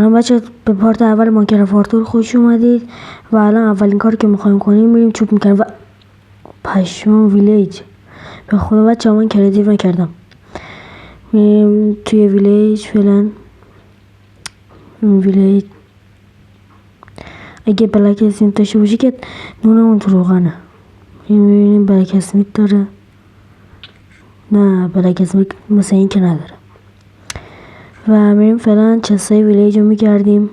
سلام بچه، به پارت اول ماینکرافت آرتور خوش اومدید و الان اولین کاری که میخوایم کنیم میریم چوب میکنیم و پشمام ویلیج. به خدا بچه من کردیو نکردم. میریم توی ویلیج فعلا. ویلیج اگه بلک اسمیت داشته باشی که نونه اون تو روغنه. میبینیم بلک اسمیت داره. نه بلک اسمیت مثل این که نداره. و میریم فعلا چستای ویلیج رو میگردیم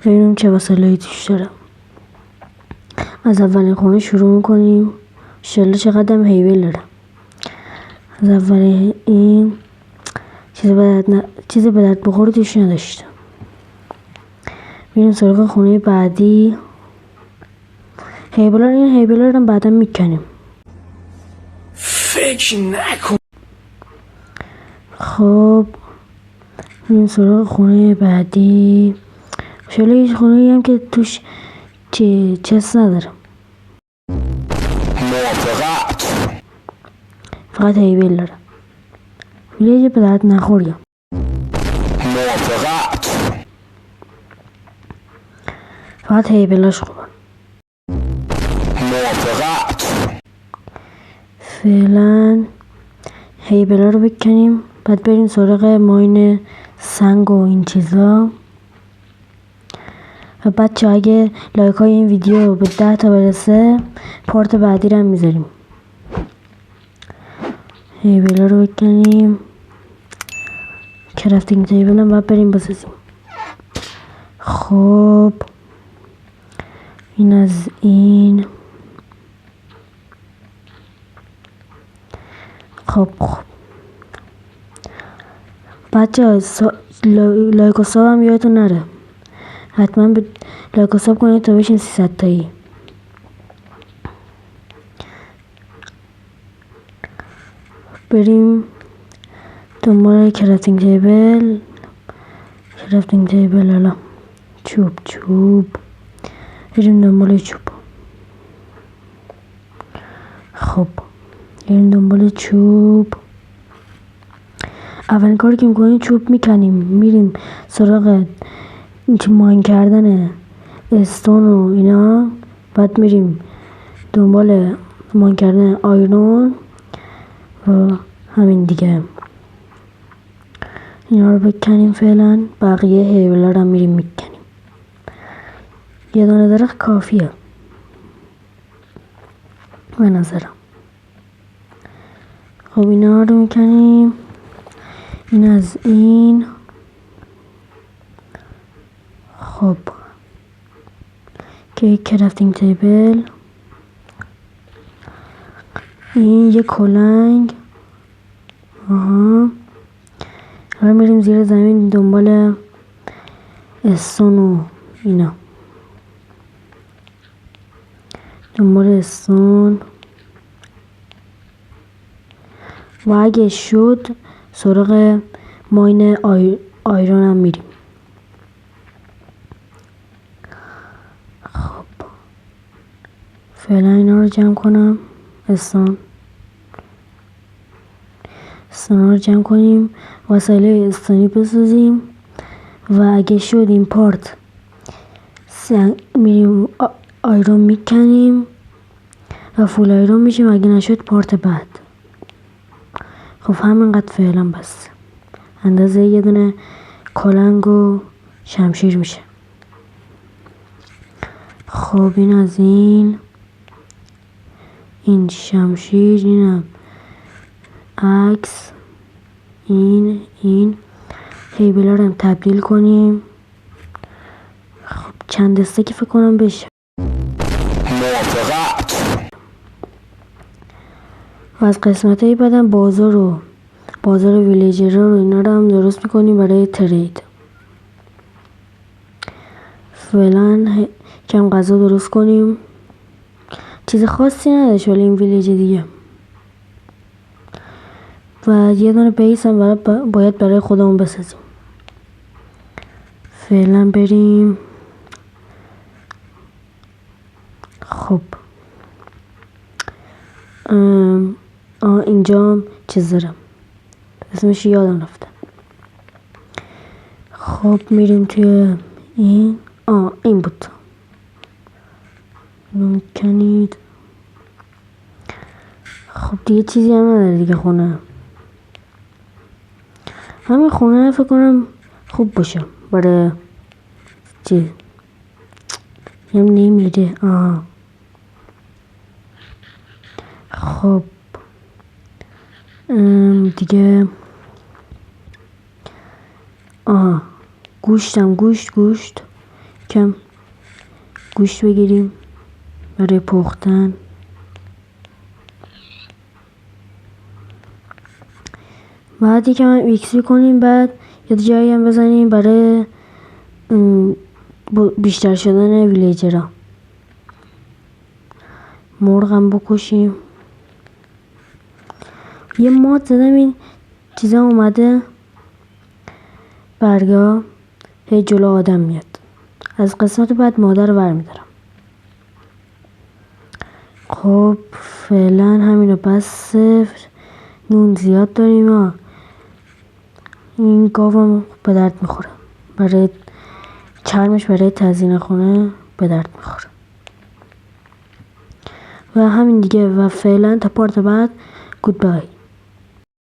ببینیم چه وسایلی توش داره. از اولین خونه شروع میکنیم. شله چقدر هم هیبل داره. از اولین این چیز به درد بخوری توش نداشته. میریم سراغ خونه بعدی. این هیبلر هم بعدا میکنیم. فکر نکن. خب میریم سراغ خونه بعدی. شله هیچ خونه هم که توش چست نداره. موافقت. فقط هیبل داره. ویلیج به درد نخوریم. موافقت. فقط هیبلاش خوبه. موافقت. فعلا هیبلا رو بکنیم، بعد بریم سراغ ماین سنگ و این چیزا. و بچه اگه لایک های این ویدیو به 10 تا برسه پارت بعدی رو هم میذاریم. هیبلا رو بکنیم. کرافتینگ تیبل هم باید بریم بسازیم. خب این از این. خب بچه لایک و ساب هم یادتون نره، حتما به لایک و ساب کنید تا بشین 300 تایی. بریم دنبال کرافتینگ تیبل حالا چوب بریم دنبال چوب. خب بریم دنبال چوب. اولین کاری که میکنیم چوب میکنیم، میریم سراغ ماین کردن استون و اینا. بعد میریم دنبال ماین کردن آیرون و همین دیگه. اینا رو بکنیم فعلا. بقیه هیبلا رو میریم میکنیم. یه دونه درخت کافیه به نظرم. خب اینا رو میکنیم. این از این. خب که کرافتینگ تیبل. این یه کلنگ. حالا میریم زیر زمین دنبال استون و اینا. دنبال استون و اگه شد سراغ ماین آیرون هم میریم. خب فعلا اینا رو جمع کنم. استون رو جمع کنیم، وسایل استونی بسازیم و اگه شد این پارت میریم آیرون میکنیم و فول آیرون میشیم. اگه نشد پارت بعد. خب همینقدر فعلا بس. اندازه یه دونه کلنگ و شمشیر میشه. خب این از این شمشیر، اینم عکس. این هیبلا رو هم تبدیل کنیم. خب چند دسته که فکر کنم بشه. موافقت. و از قسمت های بعدم بازار ویلیجر رو اینا رو هم درست میکنیم برای ترید. فعلا کم غذا درست کنیم. چیز خاصی نداشت ولی این ویلیج دیگه. و یه دونه بیس هم باید برای خودمون بسازیم. فعلا بریم. خب اینجا چیز دارم، اسمش یادم رفته. خب میریم توی این این بود. اینو میکنید. خب دیگه چیزی هم نداره دیگه خونه. همین خونه فکر کنم خوب باشه برای چیز. هم نمیده. خب دیگه گوشت کم گوشت بگیریم برای پختن. بعد یکم میکسی کنیم. بعد یه جایی هم بزنیم برای بیشتر شدن ویلیجرها. مرغ هم بکشیم. یه ماد زدم این چیزا اومده برگا هی جلو آدم میاد. از قسمت بعد مادر رو برمیدارم. خب فعلا همینو بس. نون زیاد داریم. این گاوم به درد میخوره. برای چرمش برای تزیین خونه به درد میخوره. و همین دیگه. و فعلا تا پارت بعد گود بای.